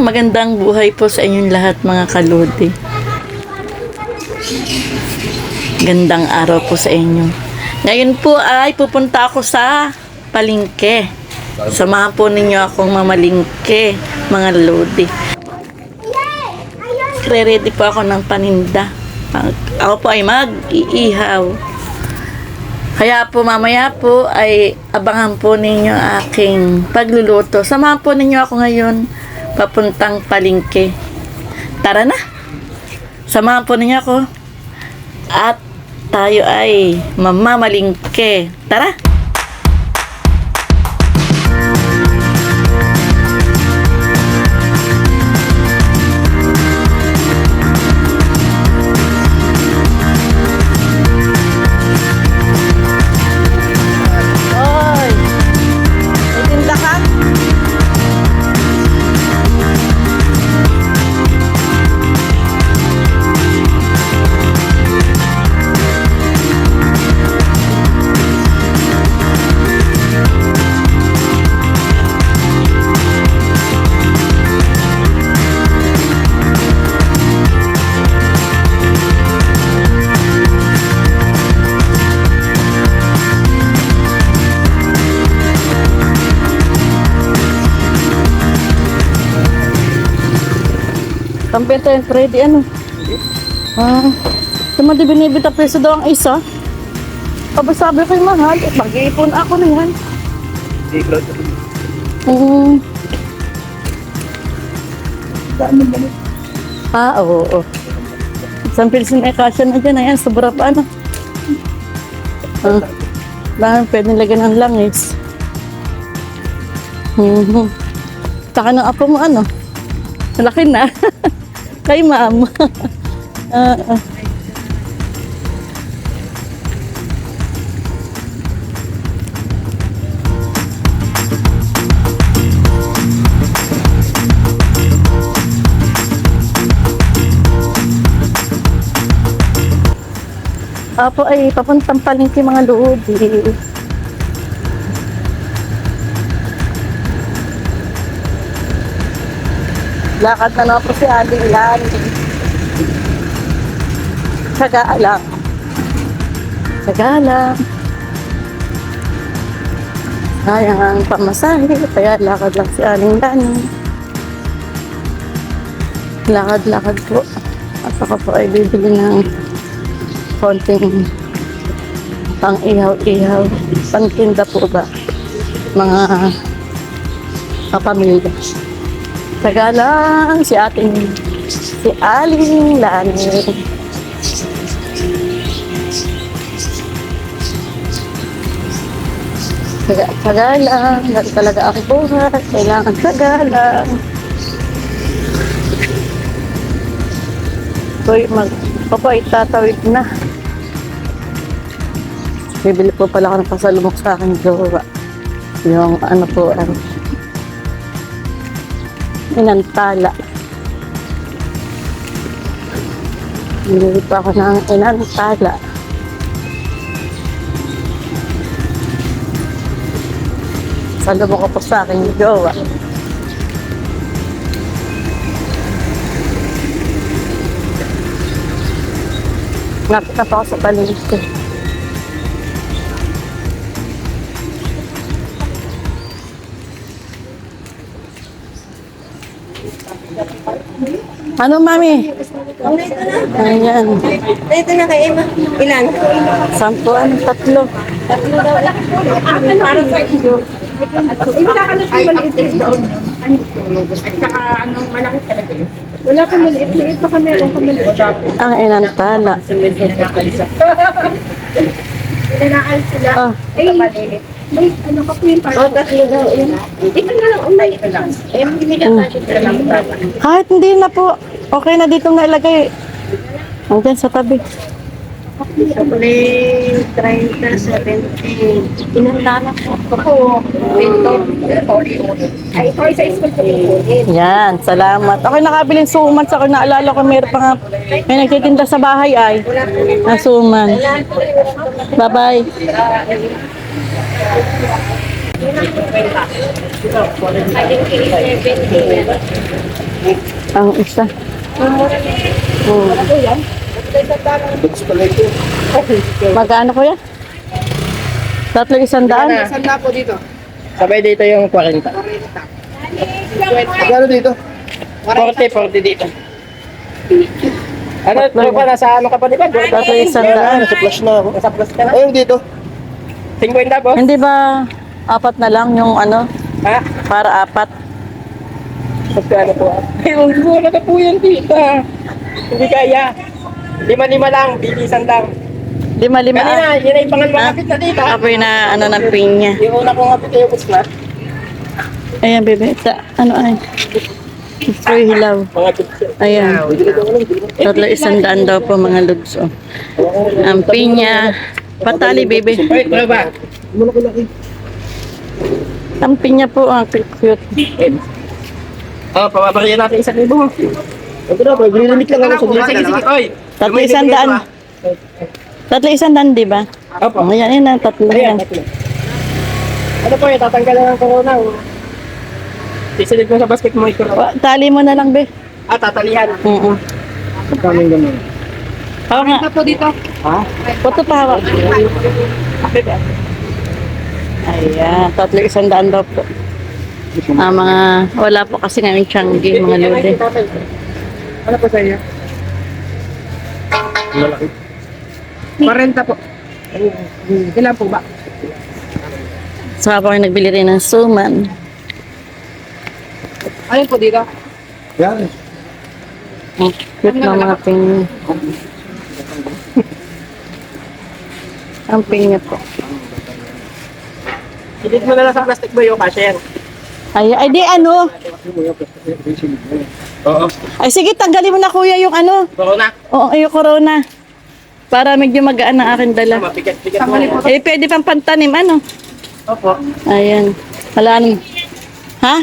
Magandang buhay po sa inyong lahat mga kalodi. Gandang araw po sa inyo. Ngayon po ay pupunta ako sa palengke. Samahan po ninyo akong mamalingke mga lodi. Ready po ako ng paninda. Ako po ay mag-iihaw. Kaya po mamaya po ay abangan po ninyo aking pagluluto. Samahan po ninyo ako ngayon papuntang palengke. Tara na! Samahan po ninyo ako at tayo ay mamamalingke. Tara! Oy! May tinda ka? Kampenta yung ready ano? Tumadi binibita peso daw ang isa. Sabi ko yung mahal. Mag-iipon ako na yan. Oo. Isang pilsin ay kasya na dyan. Ayan, sobra pa ano. Pwede lagyan ng langis. Taka ng apo mo ano? Malaki na. Kay ma'am. Apo ay papuntang palengke mga lodi. Lakad na po si Aling Lan. Tsaga lang. Sayang ang pamasahe, kaya lakad lang si Aling Lan. Lakad po. At ako po ay bibili ng konting pang-ihaw-ihaw. Pang-tinda po ba? Mga kapamilya. Taga lang si Aling Lan. Taga lang. Yan talaga ang buhay. Kailangan taga lang. Papa, itatawid na. Bibili po pala ako ng pasalubok sa aking jowa. Yung ano po, inantala. Bili pa ako ng inantala. Salubok ko po sa aking jowa. Napita pa ako sa palengke. Ano, mami? Ayan. Ito na kay Emma. Ilan? 10, 3. Tatlo daw. Para sa iyo. Wala ka na maliit doon. At saka anong malaki talaga yun? Wala ka maliit pa kami. Wala ka maliit. Ang inantala. Inaalis sila. Maliit. May ano ka po yung parang. Tatlo daw. Ito na lang. Ito lang. Mamimigyan tayo sila lang. Kahit hindi na po. Okay na dito na ilagay. Hanggang sa tabi. Chocolate, 30, 70. Inandala po. Ako, ito, ay, ito ay sa school ko po. Yan, salamat. Ako nakabiling suman sa akin. Naalala ko meron pa nga, may nagtitinda sa bahay ay. Na suman. Bye-bye. Ang isa. Oh. Magkano ko yan? 300. Sanda po dito. Sabay dito yung 40. Magkano dito? 40 dito. Ano, tropa, nasa ano ka pa di ba? 300. Nasa plus na ako. Nasa plus ka na? Ayun dito. 50 po? Hindi ba apat na lang yung ano? Ha? Para apat. Magkano po? Ayun, wala na po yan tita. Hindi kaya. 5 lang, bilisan lang. 5-5 Kanina, yun ay pangalawang kapit na tita. Apoy na ano ng pinya. Yung una kong kapit ay yung plus. Ayan, bebe. Ano ay? Free hilaw. Mga picture. Ayan. 300 daw po mga lugs. Oh. Ang pinya. Patali, bebe. Wait, tropa. Ang pinya po, ang cute. Oh, pababariyan natin 1,000. Ito na, pag-limit lang ako. Sige, sige. Oy, 300. 300, di ba? Opo. Ayan, ayan, tatlo yan. Ayan, tatlo. Ano po, tatanggal na ng corona. Sisilid mo sa basket mo ito. Tali mo na lang, be. Ah, tatalihan. Oo. Magkano yung ganun? Oo nga. Ito po dito. Ha? Puto pa hawak. Ayan, 300 daw po. Mga, wala po kasi ngayon tiyanggi, mga lode. Ano po sa inyo? Malaki. 40 po. Ilan po ba? So, ako ay nagbili rin ng suman. Ayun po dito. Yan. Ang cute ng mga pinya. Ang pinya po. Silid mo na lang sa plastic mo yung cashier. Ay, di ano? Oo. Ay, sige, tanggalin mo na kuya yung ano. Corona. Oo, yung corona. Para medyo magaan ang aking dala. Mapigat-pigat mo. Eh, pwede pang pantanim, ano? Opo. Ayan. Wala nang... Ha?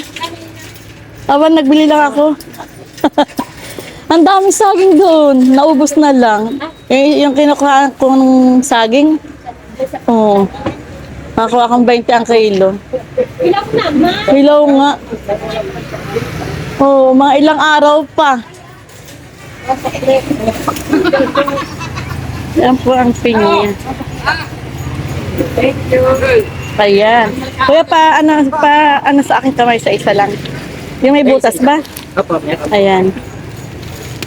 Awan, nagbili lang ako. Ang daming saging doon. Naubos na lang. Eh, yung kinukuha kong saging. Oo. Nakuha akong 20 ang kilo. Hilaw nga. Oo, mga ilang araw pa. Yan po ang pinya. Ayan. Kuya, ano sa akin kamay sa isa lang. Yung may butas ba? Opo. Meron. Ayan.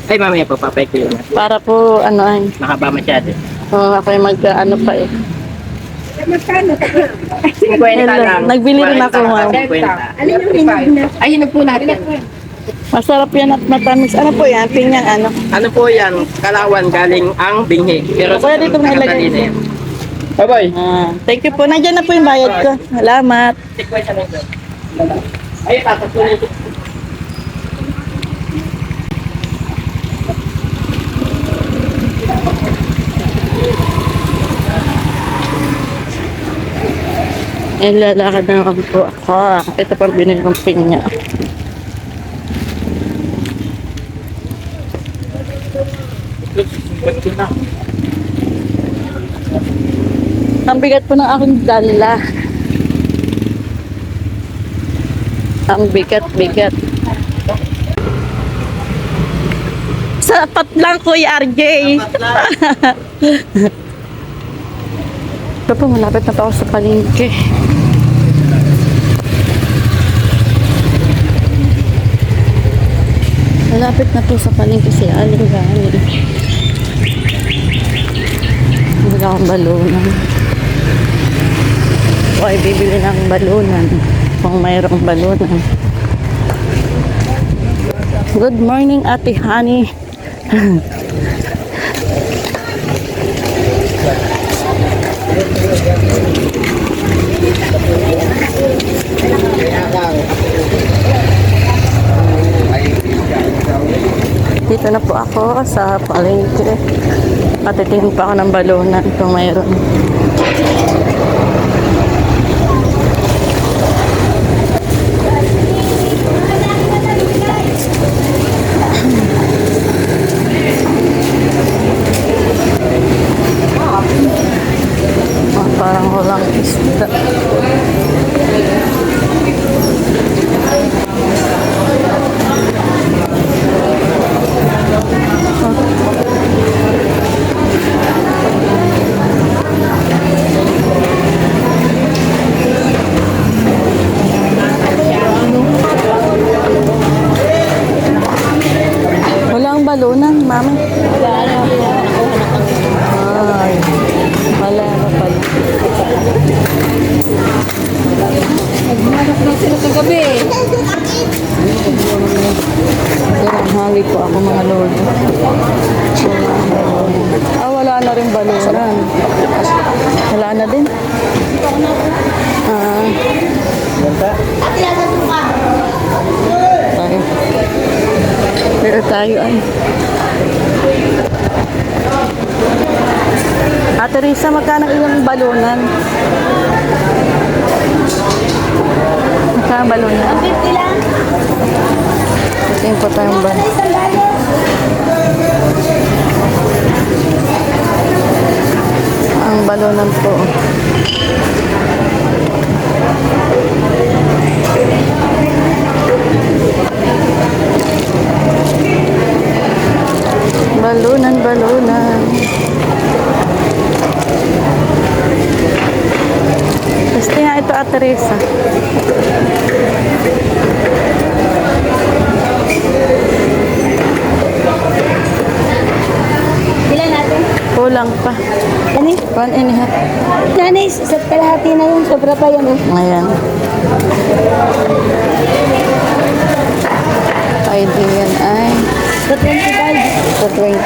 Ay, mamaya po, papay ko yun. Para po, ano ay. Mahaba masyado. Ako yung ano pa eh. Magkano? 50 Hello. lang. Nagbili rin ako, ma'am. 50. Alin yung hinog na? Ay, hinog po natin. Masarap yan at matamis. Ano po yan? Pinyang ano? Ano po yan? Kalawan galing ang binhi. Pero Kuya, dito mo ilagay. Bye-bye. Thank you po. Nandiyan na po yung bayad ko. Salamat. Ay, tatatuloy ko. Eh, lalakad na ako po ako. Ito pa binili kong pinya. Ang bigat po ng aking dala. Ang bigat-bigat. Sapat lang, Kuya RJ. Ito po, malapit na pa ako sa palengke. Malapit na po sa palengke si Aling Gani. Wala akong balunan. O ay bibili ng balunan. Kung mayroong balunan. Good morning, Ate Honey. Dito na po ako sa palengke. Patitingin pa ako ng balunan kung mayroon. Parang walang isda. Walang balunan, mami. Ay, wala na pala. Nagmarap na sila kagabi. Hali po ako mga lord. Wala na rin balunan. Wala na din. Tayo. Pero tayo ay. Ate Risa, magkano yung balunan? Magkano balunan? 50 lang. Tingin po tayong balunan. Ang balunan po. Balunan, balunan. Gusto nga ito, Ate Risa. Ilan natin? Kulang pa. Ano? 1.5. Nanay, sa kalahati na yun. Sobra pa yun. Ayan. ID yan ay Sa 25. sa 25.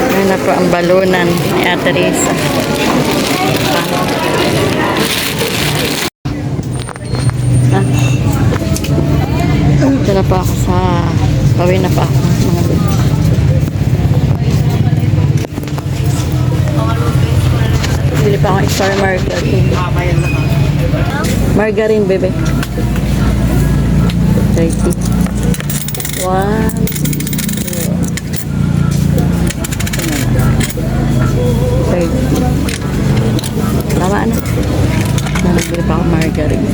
Ayan na po ang balunan ni Ate Risa. Ito na pa ako sa pawin na pa ako mga lord. Bili pa akong star margarine. Margarine, bebe. 30. 1. 2. Tama na. Nalagay pa akong margarine.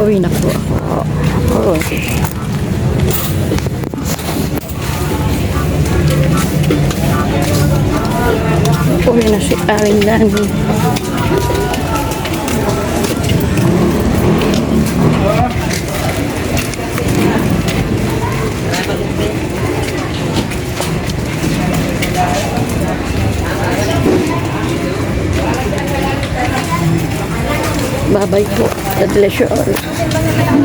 Uwi na po ako. Oh. Uwi na si Aling Dani. Bye-bye po. God bless you all.